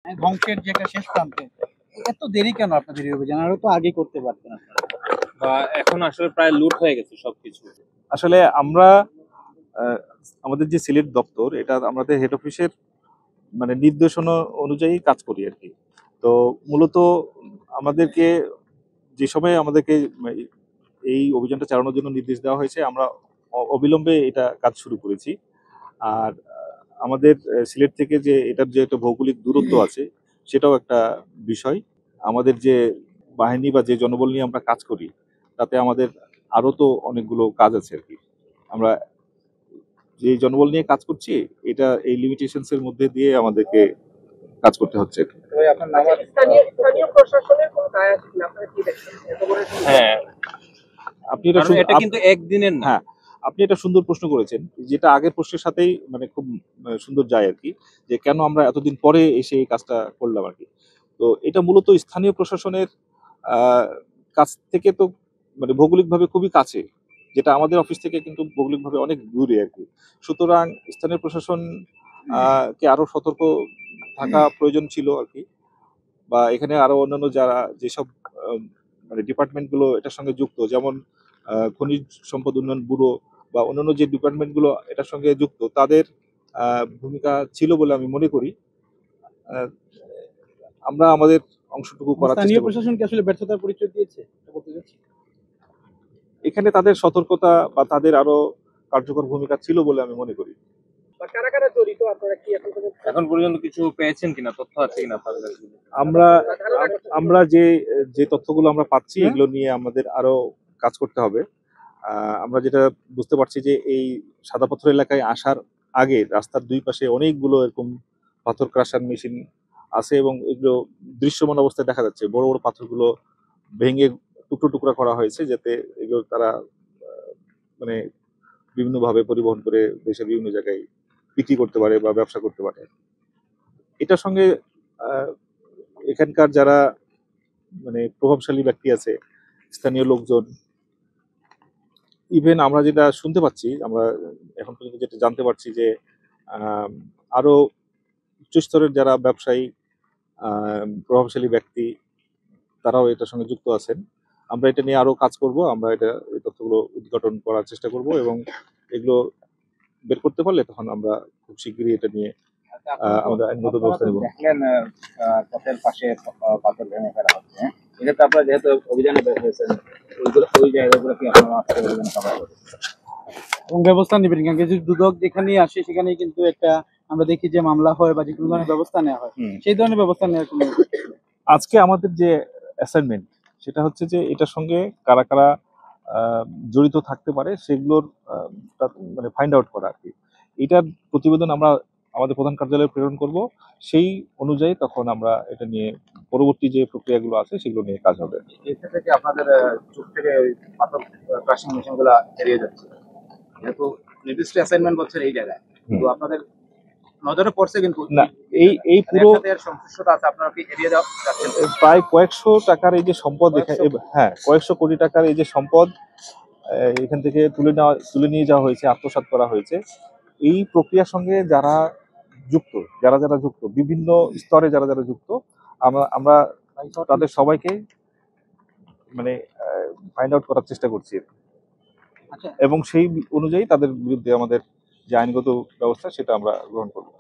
ধ্বংসের যে একটা শেষ প্রান্তে, এত দেরি কেন আপনাদের এই অভিযান? আরো তো আগে করতে পারতেন আপনারা। বা এখন আসলে প্রায় লুট হয়ে গেছে সবকিছু। আসলে আমরা আমাদের যে সিলেট দপ্তর, এটা আমাদের হেড অফিসের মানে নির্দেশনা অনুযায়ী কাজ করি আর কি। তো মূলত আমাদেরকে যে সময় আমাদেরকে এই অভিযানটা চালানোর জন্য নির্দেশ দেওয়া হয়েছে, আমরা অবিলম্বে এটা কাজ শুরু করেছি। আর আমাদের সিলেট থেকে যে এটার যে একটা ভৌগোলিক দূরত্ব আছে, সেটাও একটা বিষয়। আমাদের যে বাহিনী বা যে জনবল নিয়ে আমরা কাজ করি, তাতে আমাদের আরো তো অনেকগুলো কাজ আছে আর কি। আমরা যে জনবল নিয়ে কাজ করছি, এটা এই লিমিটেশনস এর মধ্যে দিয়ে আমাদেরকে কাজ করতে হচ্ছে। হ্যাঁ, আপনি এটা এটা কিন্তু একদিনের না। হ্যাঁ, আপনি এটা সুন্দর প্রশ্ন করেছেন, যেটা আগের প্রশ্নের সাথেই মানে খুব সুন্দর যায় আর কি, যে কেন আমরা এতদিন পরে এসে এই কাজটা করলাম আর কি। তো এটা মূলত স্থানীয় প্রশাসনের কাছ থেকে তো মানে ভৌগোলিকভাবে খুবই কাছে, যেটা আমাদের অফিস থেকে কিন্তু ভৌগোলিকভাবে অনেক দূরে আর কি। সুতরাং স্থানীয় প্রশাসন কে আরো সতর্ক থাকা প্রয়োজন ছিল আর কি। বা এখানে আরো অন্যান্য যারা যেসব মানে ডিপার্টমেন্টগুলো এটার সঙ্গে যুক্ত, যেমন খনিজ সম্পদ উন্নয়ন ব্যুরো বা অন্যান্য যে ডিপার্টমেন্টগুলো এটার সঙ্গে যুক্ত, তাদের ভূমিকা ছিল বলে আমি মনে করি। আহ, আমরা আমাদের অংশটুকু করার স্থানীয় চেষ্টা করি। প্রশাসন কি আসলে ব্যর্থতার পরিচয় দিয়েছে এটা বলতে চাচ্ছি? এখানে তাদের সতর্কতা বা তাদের আরো কার্যকর ভূমিকা ছিল বলে আমি মনে করি। কারা কারা জড়িত আপনারা কি এখন পর্যন্ত কিছু পেয়েছেন কিনা, তথ্য আছে কিনা আপনাদের কাছে? আমরা আমরা যে যে তথ্যগুলো আমরা পাচ্ছি, এগুলো নিয়ে আমাদের আরো কাজ করতে হবে। আমরা যেটা বুঝতে পারছি যে এই সাদা পাথর এলাকায় আসার আগে রাস্তার দুই পাশে অনেকগুলো এরকম পাথর ক্রাশার মেশিন আছে, এবং এগুলো দৃশ্যমান অবস্থায় দেখা যাচ্ছে। বড় বড় পাথরগুলো ভেঙে টুকরো টুকরা করা হয়েছে, যাতে এগুলো তারা মানে বিভিন্নভাবে পরিবহন করে দেশের বিভিন্ন জায়গায় বিক্রি করতে পারে বা ব্যবসা করতে পারে। এটার সঙ্গে আহ, এখানকার যারা মানে প্রভাবশালী ব্যক্তি আছে, স্থানীয় লোকজন, ইভেন আমরা যেটা শুনতে পাচ্ছি, আমরা এখন পর্যন্ত যেটা জানতে পারছি যে আম, আরো উচ্চস্তরের যারা ব্যবসায়ী, প্রভাবশালী ব্যক্তি, তারাও এটার সঙ্গে যুক্ত আছেন। আমরা এটা নিয়ে আরো কাজ করব। আমরা এই তথ্যগুলো উদ্ঘাটন করার চেষ্টা করব, এবং এগুলো বের করতে পারলে তখন আমরা খুব শীঘ্রই এটা নিয়ে আমাদের আইনগত ব্যবস্থা নেব। দেখলেন পথের পাশে পাথর ভেঙে ফেলা হচ্ছে, এক্ষেত্রে আপনারা যেহেতু অভিযানে বের হয়েছেন, ওই জায়গাগুলো কি আপনারা আজকে অভিযানে কভার করছেন এবং ব্যবস্থা নেবেন? কারণ যদি দুদক যেখানেই আসে সেখানেই কিন্তু একটা আমরা দেখি যে মামলা হয় বা যে কোনো ধরনের ব্যবস্থা নেওয়া হয়, সেই ধরনের ব্যবস্থা নেওয়ার কোনো আজকে আমাদের যে অ্যাসাইনমেন্ট, সেটা হচ্ছে যে এটার সঙ্গে কারা কারা জড়িত থাকতে পারে সেগুলোর মানে ফাইন্ড আউট করা আর কি। এটার প্রতিবেদন আমরা আমাদের প্রধান কার্যালয়ে প্রেরণ করব। সেই অনুযায়ী তখন আমরা এটা নিয়ে পরবর্তী যে প্রক্রিয়াগুলো আছে সেগুলো নিয়ে কাজ হবে। এক্ষেত্রে কি আপনাদের চোখ থেকে ওই পাথর ক্রাশিং মেশিনগুলো এড়িয়ে যাচ্ছে? যেহেতু নির্দিষ্ট অ্যাসাইনমেন্ট বলছেন এই জায়গায়, তো আপনাদের নজরে পড়ছে, কিন্তু না, এই পুরো সংশ্লিষ্টতা আছে, আপনারা কি এড়িয়ে যাচ্ছেন? প্রায় কয়েকশো টাকার এই যে সম্পদ, হ্যাঁ, কয়েকশো কোটি টাকার এই যে সম্পদ এখান থেকে তুলে নিয়ে যাওয়া হয়েছে, আত্মসাৎ করা হয়েছে। এই প্রক্রিয়ার সঙ্গে যারা যুক্ত, যারা যুক্ত, বিভিন্ন স্তরে যারা যুক্ত, আমরা তাদের সবাইকে মানে ফাইন্ড আউট করার চেষ্টা করছি, এবং সেই অনুযায়ী তাদের বিরুদ্ধে আমাদের যে আইনগত ব্যবস্থা সেটা আমরা গ্রহণ করবো।